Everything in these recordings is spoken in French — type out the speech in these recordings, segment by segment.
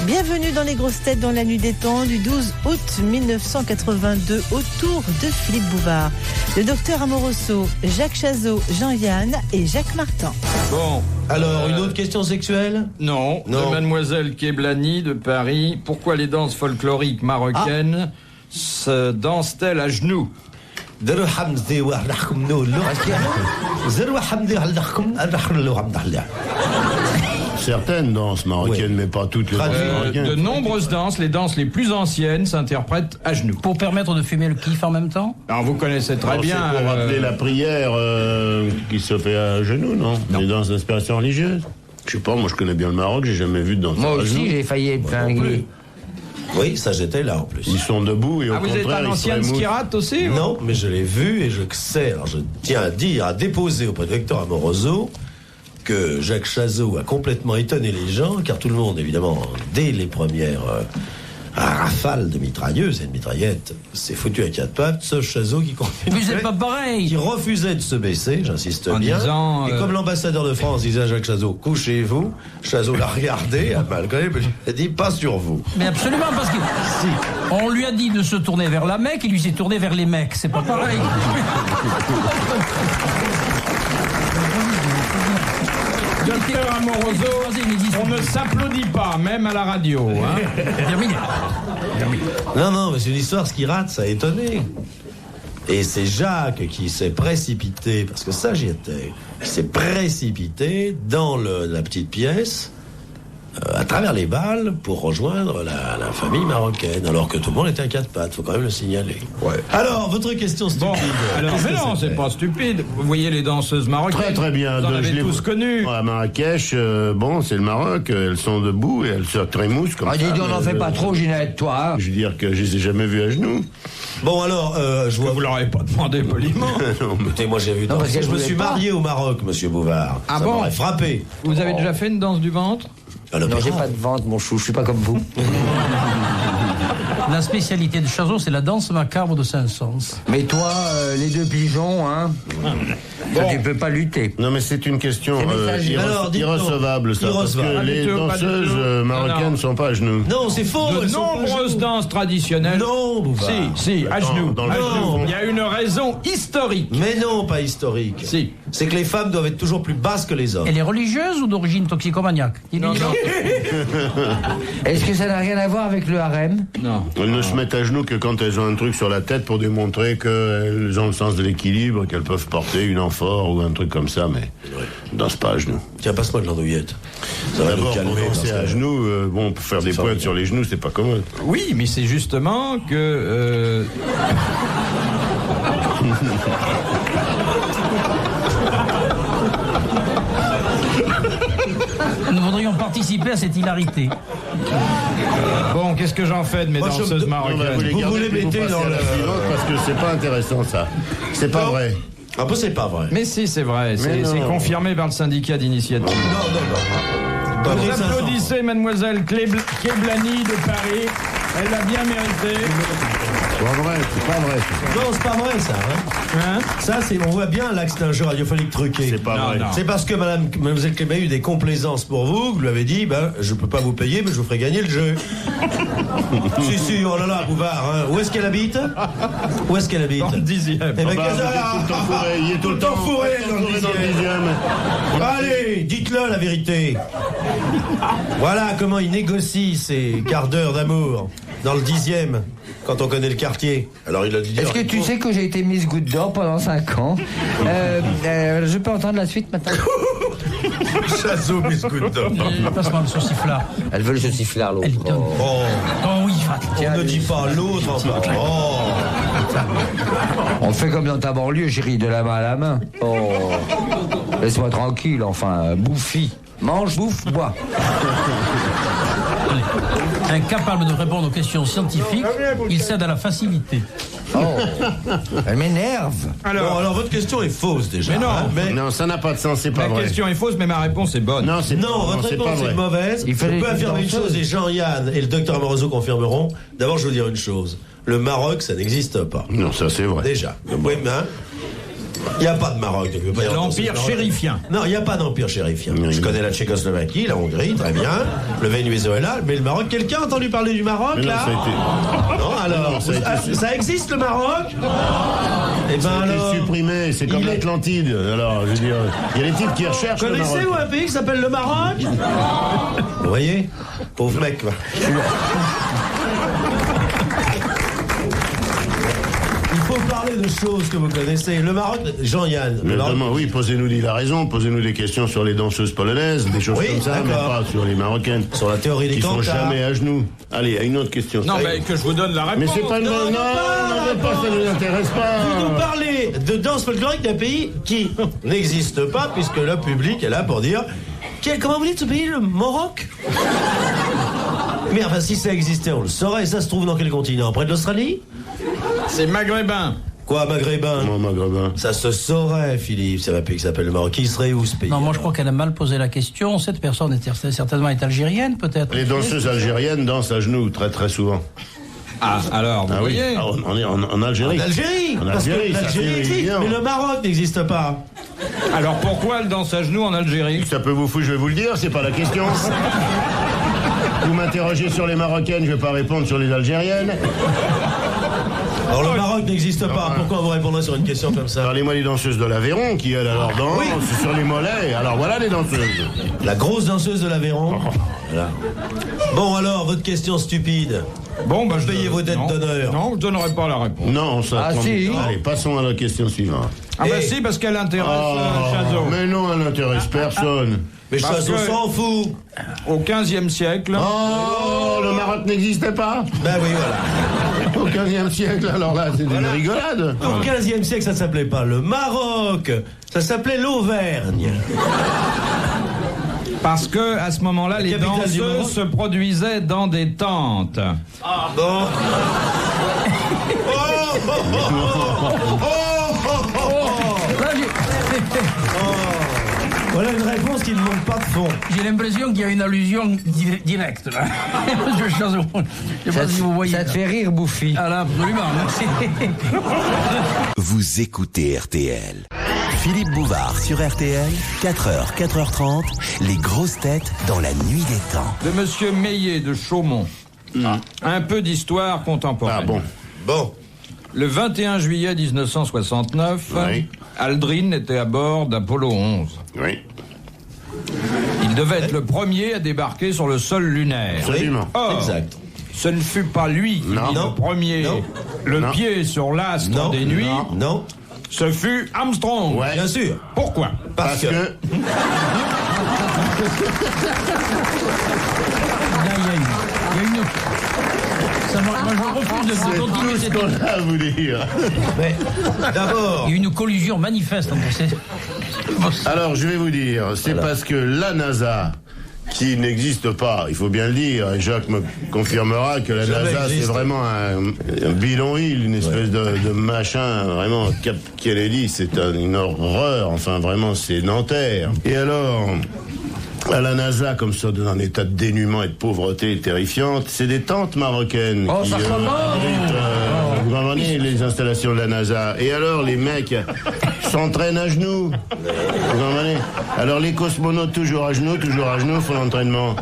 Bienvenue dans les grosses têtes dans la nuit des temps du 12 août 1982 autour de Philippe Bouvard, le docteur Amoroso, Jacques Chazot, Jean-Yann et Jacques Martin. Bon, alors une autre question sexuelle? Non, de mademoiselle Keblani de Paris. Pourquoi les danses folkloriques marocaines se dansent-elles à genoux? Certaines danses marocaines, mais pas toutes les danses marocaines. De nombreuses danses, les danses les plus anciennes, s'interprètent à genoux. Pour permettre de fumer le kiff en même temps? Alors vous connaissez très bien... C'est pour rappeler la prière qui se fait à genoux, non? Les danses d'inspiration religieuse. Je sais pas, moi je connais bien le Maroc, j'ai jamais vu de danse à genoux. Moi aussi, j'ai failli être flingué. Oui, ça j'étais là en plus. Ils sont debout et au contraire... vous êtes un ancien skirate aussi? Non, mais je l'ai vu et je sais. Alors je tiens à dire, à déposer auprès du docteur Amoroso que Jacques Chazot a complètement étonné les gens, car tout le monde, évidemment, dès les premières rafales de mitrailleuses et de mitraillettes, s'est foutu à quatre pattes, ce Chazot qui Mais c'est pas pareil. qui refusait de se baisser, j'insiste En bien. disant, et comme l'ambassadeur de France disait à Jacques Chazot, couchez-vous, Chazot l'a regardé, a mal collé, mais il a dit, pas sur vous. Mais absolument, parce que Si. on lui a dit de se tourner vers la Mecque, il lui s'est tourné vers les mecs. C'est pas pareil. Docteur Amoroso, on ne s'applaudit pas, même à la radio. Hein. Terminé. Non, mais c'est une histoire, ce qui rate, ça a étonné. Et c'est Jacques qui s'est précipité, parce que ça j'y étais, qui s'est précipité dans la petite pièce, à travers les balles, pour rejoindre la famille marocaine, alors que tout le monde était à quatre pattes, faut quand même le signaler. Ouais. Alors, votre question stupide. Bon, alors, qu'est-ce mais que non, c'était? c'est pas stupide. Vous voyez les danseuses marocaines. Très très bien. Vous en Je avez les tous connues. À Marrakech, bon, c'est le Maroc, elles sont debout et elles se trémoussent comme ça. Ah, dis donc, n'en mais, fais pas trop, Ginette, toi. Je veux dire que je les ai jamais vus à genoux. Bon, alors, je vois... Vous leur avez pas demandé poliment. Écoutez, moi j'ai vu... Non, parce que je me je suis voulais pas. marié au Maroc, monsieur Bouvard. Ah ça bon m'aurait frappé. Vous avez déjà fait une danse du ventre? À Non, l'opéra. j'ai pas de ventre, mon chou, je suis pas comme vous. La spécialité de Chazot, c'est la danse macabre de Saint-Saëns. Mais toi, les deux pigeons, hein, ça, tu peux pas lutter. Non, mais c'est une question C'est messager. Alors, dites-donc. irrecevable, ça. Irrecevable. Parce que les Pas du tout, pas du danseuses tout. marocaines Non. ne sont pas à genoux. Non, c'est faux. De elles sont pas à nombreuses genoux. danses traditionnelles. Non, Bouvard. Si, à genoux. dans le À genoux. genoux. Il y a une raison historique. Mais non, pas historique. Si. C'est que les femmes doivent être toujours plus basses que les hommes. Elle est religieuse ou d'origine toxicomaniaque? Non, non. Est-ce que ça n'a rien à voir avec le harem? Non. Elles ne se mettent à genoux que quand elles ont un truc sur la tête pour démontrer qu'elles ont le sens de l'équilibre, qu'elles peuvent porter une amphore ou un truc comme ça, mais elles ne dansent pas à genoux. Tiens, passe-moi de l'andouillette. Ça va nous D'abord, pour calmer. danser parce à que- genoux, bon, pour faire des formidable. pointes sur les genoux, c'est pas commode. Oui, mais c'est justement que... Nous voudrions participer à cette hilarité. Bon, qu'est-ce que j'en fais de mes Moi, je me danseuses de- marocaines? Vous voulez puis mettez passez dans à la le- suivante parce que c'est pas intéressant, ça. C'est pas Non. vrai. Ah, bah, c'est pas vrai. Mais si, c'est vrai. C'est non. confirmé par le syndicat d'initiative. Non. Pas Vous les 500. applaudissez mademoiselle Keblani de Paris. Elle l'a bien mérité. C'est pas vrai, c'est pas vrai. Non, c'est pas vrai, ça. Hein? Ça, c'est, on voit bien là que c'est un jeu radiophonique truqué. C'est pas Non, vrai. non. C'est parce que mademoiselle Clément a eu des complaisances pour vous, vous lui avez dit, ben, je peux pas vous payer, mais je vous ferai gagner le jeu. si, oh là là, Bouvard, hein. Où est-ce qu'elle habite? Où est-ce qu'elle habite? Dans le 10e. Eh ben, Bah, qu'est-ce- il est tout le temps fourré, il est tout le temps fourré dans le dans le 10e. 10e. Allez, dites-le la vérité. Voilà comment il négocie ses quarts d'heure d'amour dans le 10e, quand on connaît le quartier. Alors il a dit. Est-ce que tu sais que j'ai été Miss Goutte d'Or pendant 5 ans? Je peux entendre la suite maintenant? Chazot, biscuit d'or. Passe-moi le sauciflard. Elle veut le sauciflard, l'autre. Elle lui donne. Oh, Oh oui, on ne dit pas l'autre, enfin. Oh. On fait comme dans ta banlieue, chérie, de la main à la main. Oh, laisse-moi tranquille, enfin, bouffi. Mange, bouffe, bois. incapable de répondre aux questions scientifiques, il cède à la facilité. Oh, elle m'énerve. Alors votre question est fausse déjà. Mais non, mais Non, ça n'a pas de sens, c'est pas La vrai. question est fausse, mais ma réponse est bonne. Non, c'est non, non, votre c'est pas réponse vrai. est mauvaise. Il Je fallait peux une affirmer une danseuse. chose et Jean-Yann et le docteur Amoroso confirmeront. D'abord, je veux dire une chose. Le Maroc, ça n'existe pas. Non, ça c'est vrai. Déjà. Oui, mais, hein, Il n'y a pas de Maroc. Donc, pas L'empire chérifien. Non, il n'y a pas d'empire chérifien. Je connais la Tchécoslovaquie, la Hongrie, très bien. Le Venezuela, mais le Maroc. Quelqu'un a entendu parler du Maroc, Mais non, là? ça a été... Non, alors, ça existe, le Maroc? Eh ben Ça a été alors... supprimé, c'est comme Il est- l'Atlantide. Alors, je veux dire, il y a des types qui recherchent le Maroc. Connaissez-vous un pays qui s'appelle le Maroc? Vous voyez? Pauvre mec, quoi. Il faut parler de choses que vous connaissez. Le Maroc, Jean-Yann. Mais le Maroc- vraiment, oui, posez-nous, il a raison, posez-nous des questions sur les danseuses polonaises, des choses Oui, comme ça, mais d'accord. pas sur les marocaines. Sur la théorie des Qui sont cantars. jamais à genoux. Allez, à une autre question. Non, mais que je vous donne la réponse. Mais c'est pas une Non, bonne. non, Non, pas, ça ne nous intéresse Vous nous pas. parlez de danse folklorique d'un pays qui n'existe pas, puisque le public est là pour dire... Comment vous dites ce pays, le Maroc? Mais enfin, si ça existait, on le saurait. Ça se trouve dans quel continent? Près de l'Australie? C'est maghrébin. Quoi, maghrébin? Moi, maghrébin. Ça se saurait, Philippe. C'est un pays qui s'appelle le Maroc. Qui serait où, ce pays? Non, moi je crois qu'elle a mal posé la question. Cette personne certainement est algérienne, peut-être. Les danseuses algériennes dansent à genoux très très souvent. Ah, alors, vous Ah oui, voyez. ah, on est en Algérie. En Algérie. En Parce que Algérie, ça l'Algérie fait existe, évident. mais le Maroc n'existe pas. Alors, pourquoi elle danse à genoux en Algérie? Ça peut vous foutre, je vais vous le dire, c'est pas la question. Vous m'interrogez sur les Marocaines, je vais pas répondre sur les Algériennes. Alors, le Maroc n'existe pas. Pourquoi vous répondrez sur une question comme ça? Parlez-moi des danseuses de l'Aveyron qui, elles, alors dansent Oui. sur les mollets. Alors voilà les danseuses. La grosse danseuse de l'Aveyron. Voilà. Bon, alors, votre question stupide. Bon, bah, je Payez vos dettes non. d'honneur. Non, je donnerai pas la réponse. Non, ça. Ah, si. Allez, passons à la question suivante. Ah, bah Et- si, parce qu'elle intéresse Oh, Chazot. mais non, elle n'intéresse personne. Mais Parce Chazot que- s'en fout. Au XVe siècle. Oh, le Maroc n'existait pas Ben oui, voilà. au 15e siècle. Alors là, c'est une rigolade. Au 15e siècle, ça s'appelait pas le Maroc. Ça s'appelait l'Auvergne. Parce que à ce moment-là, les capitale du Maroc. danseuses se produisaient dans des tentes. Bon. Là, Voilà une réponse qui ne manque pas de fond. j'ai l'impression qu'il y a une allusion directe, là. Monsieur Chazot. Je sais pas si vous voyez. Ça te fait rire, Bouffi. Ah là, absolument, merci. Vous écoutez RTL. Philippe Bouvard sur RTL, 4h, 4h30, les grosses têtes dans la nuit des temps. De Monsieur Meillet de Chaumont. Un peu d'histoire contemporaine. Ah bon. Bon. Le 21 juillet 1969, Oui. Aldrin était à bord d'Apollo 11. Oui, Il devait être le premier à débarquer sur le sol lunaire. absolument. Or, Exact. ce ne fut pas lui qui Non. mit Non. le premier Non. le Non. pied sur l'astre Non. des nuits. Non. Ce fut Armstrong. Ouais. Bien sûr. Pourquoi? Parce que Là, il y a une. Ça, moi, je refuse de c'est continuer tout ce cette. qu'on a à vous dire. Mais d'abord, Il y a une collusion manifeste entre ces. Alors, je vais vous dire, c'est parce que la NASA, qui n'existe pas, il faut bien le dire, et Jacques me confirmera que la Jamais NASA, c'est existe. vraiment un bidonville, une espèce de machin, vraiment, Cap Kennedy, c'est une horreur, enfin, vraiment, c'est Nanterre. Et alors... À la NASA, comme ça, dans un état de dénuement et de pauvreté terrifiante, c'est des tentes marocaines Oh, qui ça commence. abritent, vous comprenez, les installations de la NASA. Et alors, les mecs s'entraînent à genoux. Vous comprenez? Alors, les cosmonautes, toujours à genoux, font l'entraînement.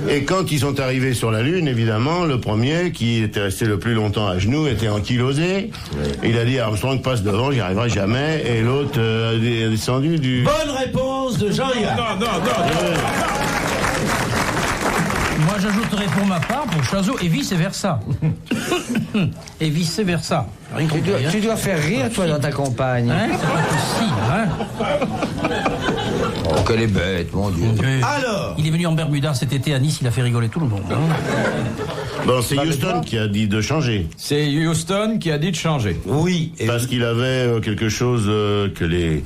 Et quand ils sont arrivés sur la Lune, évidemment, le premier, qui était resté le plus longtemps à genoux, était ankylosé. Il a dit à Armstrong, passe devant, j'y arriverai jamais. Et l'autre a descendu du... bonne réponse de Jean-Yann. Moi, j'ajouterais pour ma part, pour Chazot, et vice-versa. Et vice-versa. Rien Tu compris, dois, hein. tu dois faire rire, toi, dans ta compagne. Hein, c'est pas possible, hein. Oh, qu'elle est bête, mon Dieu. Alors, Il est venu en Bermuda cet été à Nice, il a fait rigoler tout le monde. Hein. Bon, c'est Houston qui a dit de changer. C'est Houston qui a dit de changer. oui. Et Parce qu'il avait quelque chose que les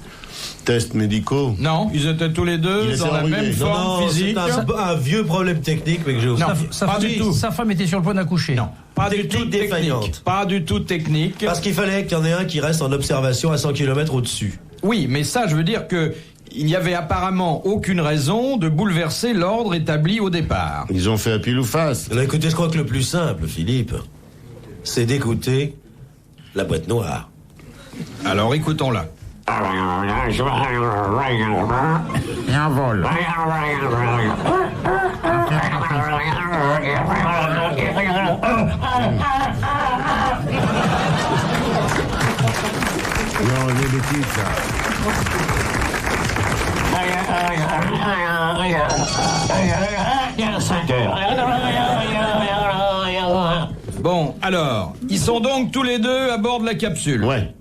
tests médicaux. Non, ils étaient tous les deux Il était dans la enrhumé. même non, forme non, physique. c'est un vieux problème technique, mais que j'ai aussi. Non. Sa pas femme, du tout. Sa femme était sur le point d'accoucher. Non, pas du tout Technique technique. défaillante. Pas du tout technique. Parce qu'il fallait qu'il y en ait un qui reste en observation à 100 km au-dessus. Oui, mais ça, je veux dire que il n'y avait apparemment aucune raison de bouleverser l'ordre établi au départ. Ils ont fait à pile ou face. Alors écoutez, je crois que le plus simple, Philippe, c'est d'écouter la boîte noire. Alors écoutons-la. Et un vol. Non, les bêtises, ça. Bon, alors, ils sont donc tous les deux à bord de la capsule. Ouais.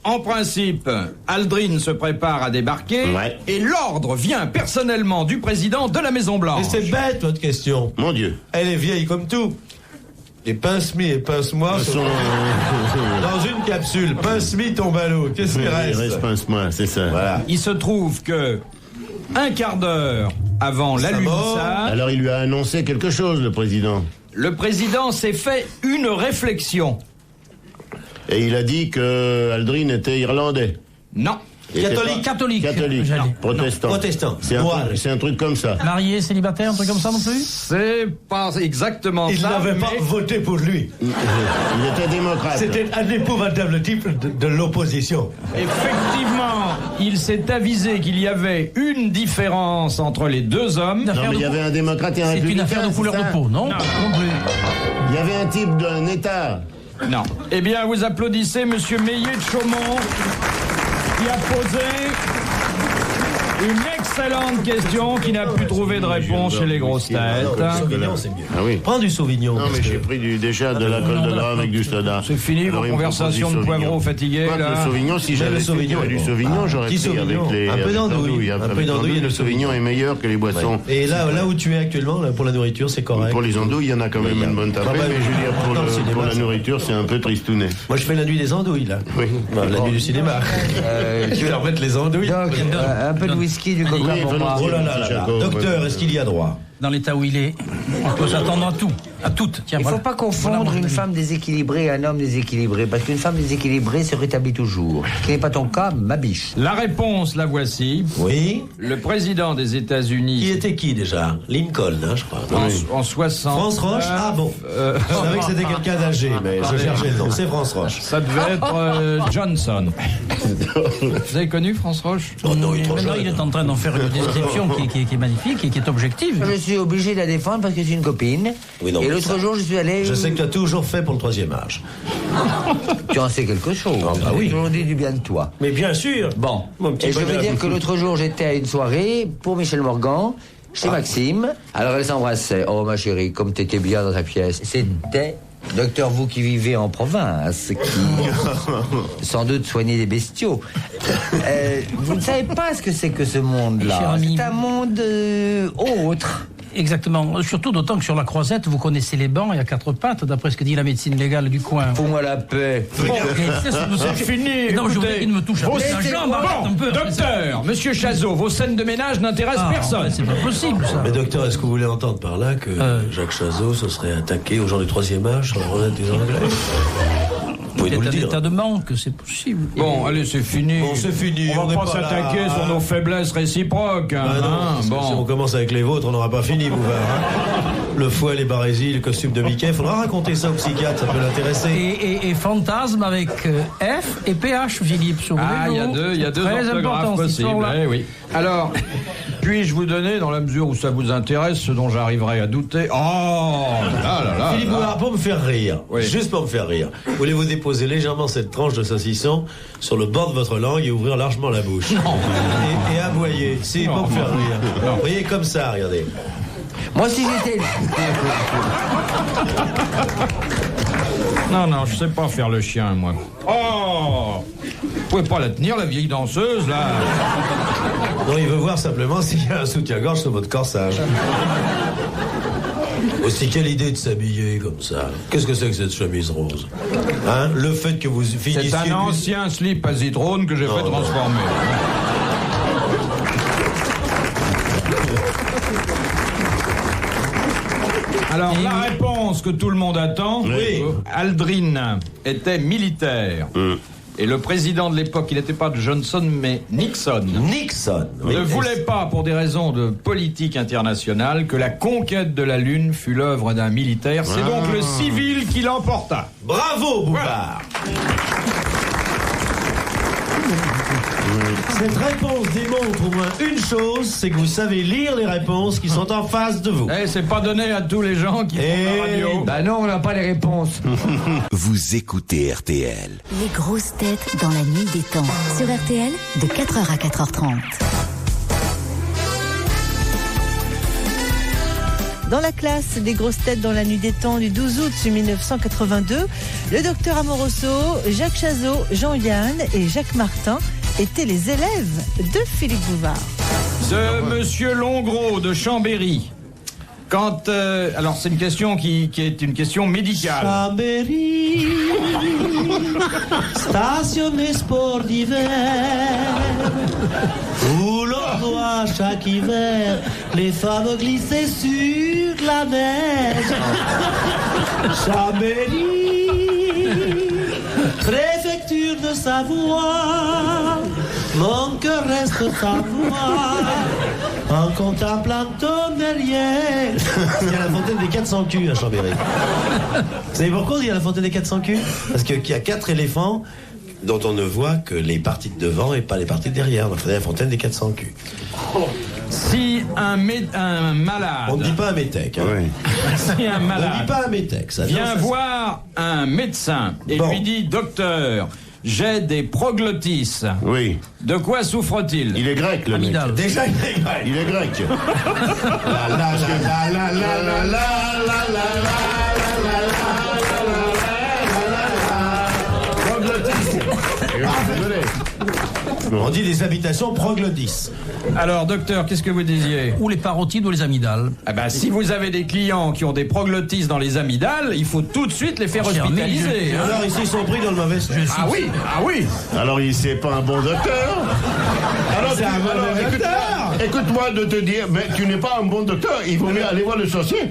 En principe, Aldrin se prépare à débarquer Ouais. et l'ordre vient personnellement du président de la Maison-Blanche. Mais c'est bête, votre question. Mon Dieu. Elle est vieille comme tout. Et pince-mi et pince-moi sont dans une capsule. Pince-mi tombe à l'eau. Qu'est-ce qu'il Il reste? reste pince-moi, c'est ça. Voilà. Il se trouve que un quart d'heure avant Sa mort. l'alunissage, Alors il lui a annoncé quelque chose, le président. le président s'est fait une réflexion. Et il a dit que Aldrin était irlandais. Non. Il était Catholique. Catholique. J'allais. Protestant. Noir. C'est un truc comme ça. Marié, célibataire, un truc comme ça non plus? C'est pas exactement Il ça. n'avait pas mais voté pour lui. Il était démocrate. C'était un épouvantable type de l'opposition. effectivement, il s'est avisé qu'il y avait une différence entre les deux hommes. Non, mais il y avait un démocrate et un C'est républicain. une affaire de couleur c'est de ça peau, non? Non. Non plus. Il y avait un type d'un État. Non. Eh bien, vous applaudissez Monsieur Meillet de Chaumont, qui a posé une excellente question qui n'a pu trouver de réponse chez les grosses têtes. Sauvignon, c'est mieux. Ah oui. Prends du Sauvignon. Non, parce mais que- j'ai pris déjà de l'alcool de gras avec du soda. C'est fini Alors, vos il me conversations propose de du poivreau Sauvignon. fatigué, Pas que là. le Sauvignon, si Mais j'avais le su qu'il y Sauvignon avait est du bon. Sauvignon, j'aurais Petit pris avec Sauvignon. les... Un peu avec d'andouille. avec Un peu d'andouille et Le le Sauvignon est meilleur que les boissons. Et là où tu es actuellement, là, pour la nourriture, c'est correct. Pour les andouilles, il y en a quand même une bonne tapée, Ah bah, mais je veux dire, dans le cinéma, pour la c'est- nourriture, c'est un peu tristounet. Moi, je fais la nuit des andouilles, là. Oui. La nuit du cinéma. Je vais leur mettre les andouilles. Donc, un peu de whisky, du coca Oui, pour moi. volontiers. Oh là là là là. Jacob, Docteur, ouais. est-ce qu'il y a droit? Dans l'état où il est, on peut s'attendre à tout. À toutes. Tiens, Il ne voilà. faut pas confondre Voilà, une femme déséquilibrée et un homme déséquilibré, parce qu'une femme déséquilibrée se rétablit toujours. Ce qui n'est pas ton cas, ma biche. La réponse, la voici. Oui. Le président des Qui États-Unis était qui déjà? Lincoln, hein, je crois. en 60. France Roche? Ah bon. Je savais que c'était quelqu'un d'âgé, mais je cherchais le nom. C'est France Roche. Ça devait être Johnson. Vous avez connu France Roche? Oh non, il est trop Maintenant, il jeune. est en train d'en faire une description qui est magnifique et qui est objective. Je suis obligé de la défendre parce que c'est une copine. Oui, non, et mais l'autre ça- jour, je suis allé... Je sais que tu as toujours fait pour le troisième âge. Tu en sais quelque chose. Ah, bah oui. J'ai toujours dit du bien de toi. Mais bien sûr. Bon. Mon petit Et je veux bonhomme. dire que l'autre jour, j'étais à une soirée pour Michel Morgan, chez Maxime. Alors, elle s'embrassait. Oh, ma chérie, comme t'étais bien dans ta pièce. C'était... Docteur, vous qui vivez en province, qui sans doute soignez des bestiaux, vous ne savez pas ce que c'est que ce Cher monde-là. ami. C'est un monde autre. Exactement. Surtout d'autant que sur la croisette, vous connaissez les bancs et à quatre pattes, d'après ce que dit la médecine légale du coin. Fous-moi la paix. C'est fini. Non, je voudrais écoutez. qu'il me touche à Vos- la jambe, arrête un peu. Docteur, Monsieur Chazot, vos scènes de ménage n'intéressent Ah, personne. c'est pas possible, ça. Mais docteur, est-ce que vous voulez entendre par là que Jacques Chazot se serait attaqué aux gens du troisième âge sur la relève des Anglais? Vous pouvez nous le C'est un dire. état de manque, c'est possible. Bon, allez, c'est fini. Bon, c'est fini, On on va n'est pas pas s'attaquer là. sur nos faiblesses réciproques. Ah non, hein, parce que si on bon. commence avec les vôtres, on n'aura pas fini, Bouvard. Hein. Le fouet, les barésies, le costume de Mickey, faudra raconter ça au psychiatre, ça peut l'intéresser. Et fantasme avec F et PH, Philippe, sur Ah, il y a deux Très orthographes important, cette possibles. histoire-là. Eh oui. Alors, puis-je vous donner, dans la mesure où ça vous intéresse, ce dont j'arriverai à douter. Oh là là là. Philippe là. Bouvard, pour me faire rire, Oui. juste pour me faire rire, voulez-vous déposer légèrement cette tranche de saucisson sur le bord de votre langue et ouvrir largement la bouche et aboyer, si, pour me faire rire. Vous voyez, comme ça, regardez. Moi, si j'étais... Non, je sais pas faire le chien, moi. Oh vous pouvez pas la tenir, la vieille danseuse, là. Non, il veut voir simplement s'il y a un soutien-gorge sur votre corsage. Aussi, quelle idée de s'habiller comme ça. Qu'est-ce que c'est que cette chemise rose? Hein? Le fait que vous finissiez... C'est un ancien slip à zitrone que j'ai fait transformer. Alors, la réponse que tout le monde attend, Oui. Aldrin était militaire. Et le président de l'époque, il n'était pas Johnson, mais Nixon. Nixon. Ne voulait pas, pour des raisons de politique internationale, que la conquête de la Lune fût l'œuvre d'un militaire. C'est donc le civil qui l'emporta. Bravo, Bouvard. Cette réponse démontre au moins une chose, c'est que vous savez lire les réponses qui sont en face de vous. Eh, c'est pas donné à tous les gens qui font la radio. Bah non, on n'a pas les réponses. Vous écoutez RTL. Les grosses têtes dans la nuit des temps. Sur RTL, de 4h à 4h30. Dans la classe des grosses têtes dans la nuit des temps du 12 août 1982, le docteur Amoroso, Jacques Chazot, Jean-Yann et Jacques Martin étaient les élèves de Philippe Bouvard. De Monsieur Longros de Chambéry. Quand alors c'est une question qui est une question médicale. Chambéry, station des sports d'hiver, où l'on voit chaque hiver les femmes glisser sur la neige. Chambéry, préfecture de Savoie, mon cœur reste Savoie, en contemplant ton derrière. Il y a la fontaine des 400 culs à Chambéry. Vous savez pourquoi il y a la fontaine des 400 culs? Parce qu'il y a 4 éléphants dont on ne voit que les parties de devant et pas les parties de derrière. Donc il y a la fontaine des 400 culs. Si un malade... On ne dit pas un métèque. Hein. Oui. Si un On ne malade dit pas un métèque. Ça vient voir un médecin et lui dit « Docteur, j'ai des proglottis. Oui. De quoi souffre-t-il » Il est grec, le mec. Amidal. Déjà, il est grec. Il est grec. On dit des habitations proglodis. Alors, docteur, qu'est-ce que vous disiez? Ou les parotides ou les amygdales. Ah ben, si vous avez des clients qui ont des proglottis dans les amygdales, il faut tout de suite les faire Cher hospitaliser. hein. Alors ici, ils sont pris dans le mauvais sens. Ah oui, ah oui. Alors, c'est pas un bon docteur. Alors, C'est un mauvais docteur. écoute-moi de te dire, mais tu n'es pas un bon docteur. Il vaut mieux aller voir le sorcier.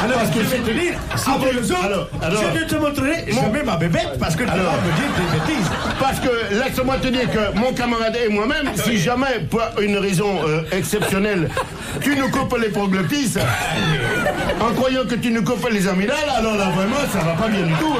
Alors, parce que je vais te dire, après le alors, je vais te montrer, je mets ma bébête parce que tu vas me dire des bêtises. Parce que laisse-moi te dire que mon camarade et moi-même, si jamais, pour une raison exceptionnelle, tu nous coupes les proglottis, en croyant que tu nous coupes les amygdales, alors là vraiment, ça va pas bien du tout.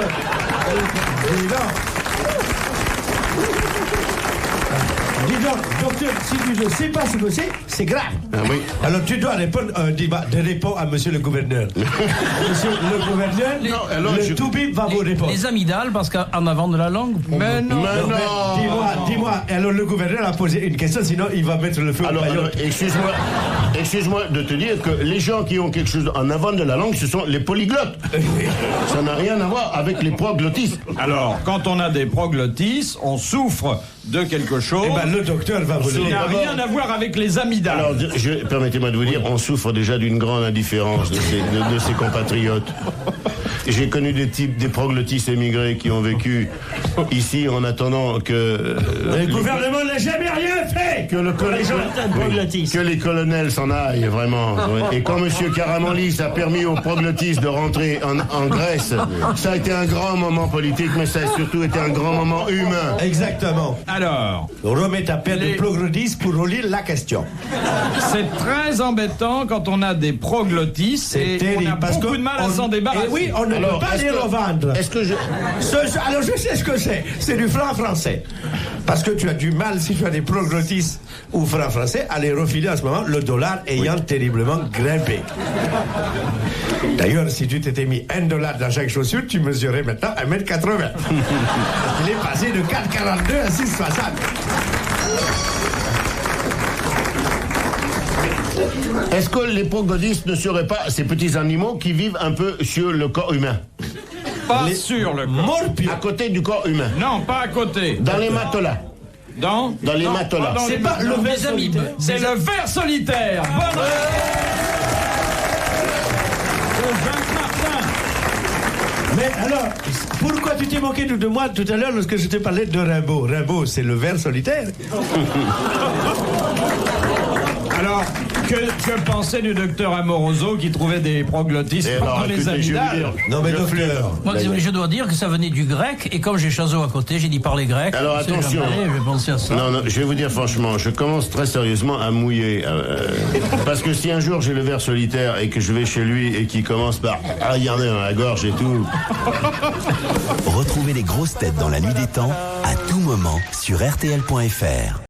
Dis donc, docteur, si tu ne sais pas ce que c'est grave. Ah oui. Alors tu dois répondre à monsieur le gouverneur. Monsieur le gouverneur, Non, alors le je- Toubib va vous répondre. Les amygdales, parce qu'en avant de la langue. Mais non. Mais non. Dis-moi, alors le gouverneur a posé une question, sinon il va mettre le feu au Alors, paillot. excuse-moi de te dire que les gens qui ont quelque chose en avant de la langue, ce sont les polyglottes. Ça n'a rien à voir avec les proglottis. Alors, quand on a des proglottis, on souffre de quelque chose Eh ben, le docteur va vous le qui dire. n'a rien à voir avec les amygdales. Alors, permettez-moi de vous dire, on souffre déjà d'une grande indifférence de ses compatriotes. J'ai connu des proglottis émigrés qui ont vécu ici en attendant que... Le gouvernement n'a jamais rien fait. que le Les gens étaient proglottis. que les colonels s'en aillent, vraiment. Et quand M. Karamanlis a permis aux proglottis de rentrer en Grèce, ça a été un grand moment politique, mais ça a surtout été un grand moment humain. Exactement. Alors, Remets ta paire Les- de proglodis pour relire la question. c'est très embêtant quand on a des proglottis et on a beaucoup de mal à s'en débarrasser. Et oui, on ne Alors, peut pas est-ce les que- revendre. Est-ce que je... Alors je sais ce que c'est. C'est du franc français. Parce que tu as du mal, si tu as des proglottis ou francs français, à les refiler à ce moment, le dollar ayant terriblement grimpé. D'ailleurs, si tu t'étais mis $1 dans chaque chaussure, tu mesurais maintenant 1m80. Il est passé de 4,42 à 6,60. Est-ce que les proglottis ne seraient pas ces petits animaux qui vivent un peu sur le corps humain? Pas sur le corps. Morpion. À côté du corps humain? Non, pas à côté. Dans les matelas? Dans les Non, matelas. pas dans C'est les pas matelas. le ver Des amibes. solitaire. C'est le ver solitaire. Bonne réponse de Jacques Martin. Mais alors, pourquoi tu t'es moqué de moi tout à l'heure lorsque je te parlais de Rimbaud? Rimbaud, c'est le ver solitaire. Alors, que pensait du docteur Amoroso qui trouvait des proglotismes Et alors, dans les écoutez, je vais vous amygdales? dire, Non, mais je docteur. Moi, je dois dire que ça venait du grec, et comme j'ai Chazot à côté, j'ai dit parler grec. Alors, On sait attention. jamais, je vais penser à ça. Non, je vais vous dire franchement, je commence très sérieusement à mouiller. Parce que si un jour j'ai le ver solitaire et que je vais chez lui et qu'il commence par regarder dans la gorge et tout. Retrouvez les grosses têtes dans la nuit des temps à tout moment sur RTL.fr.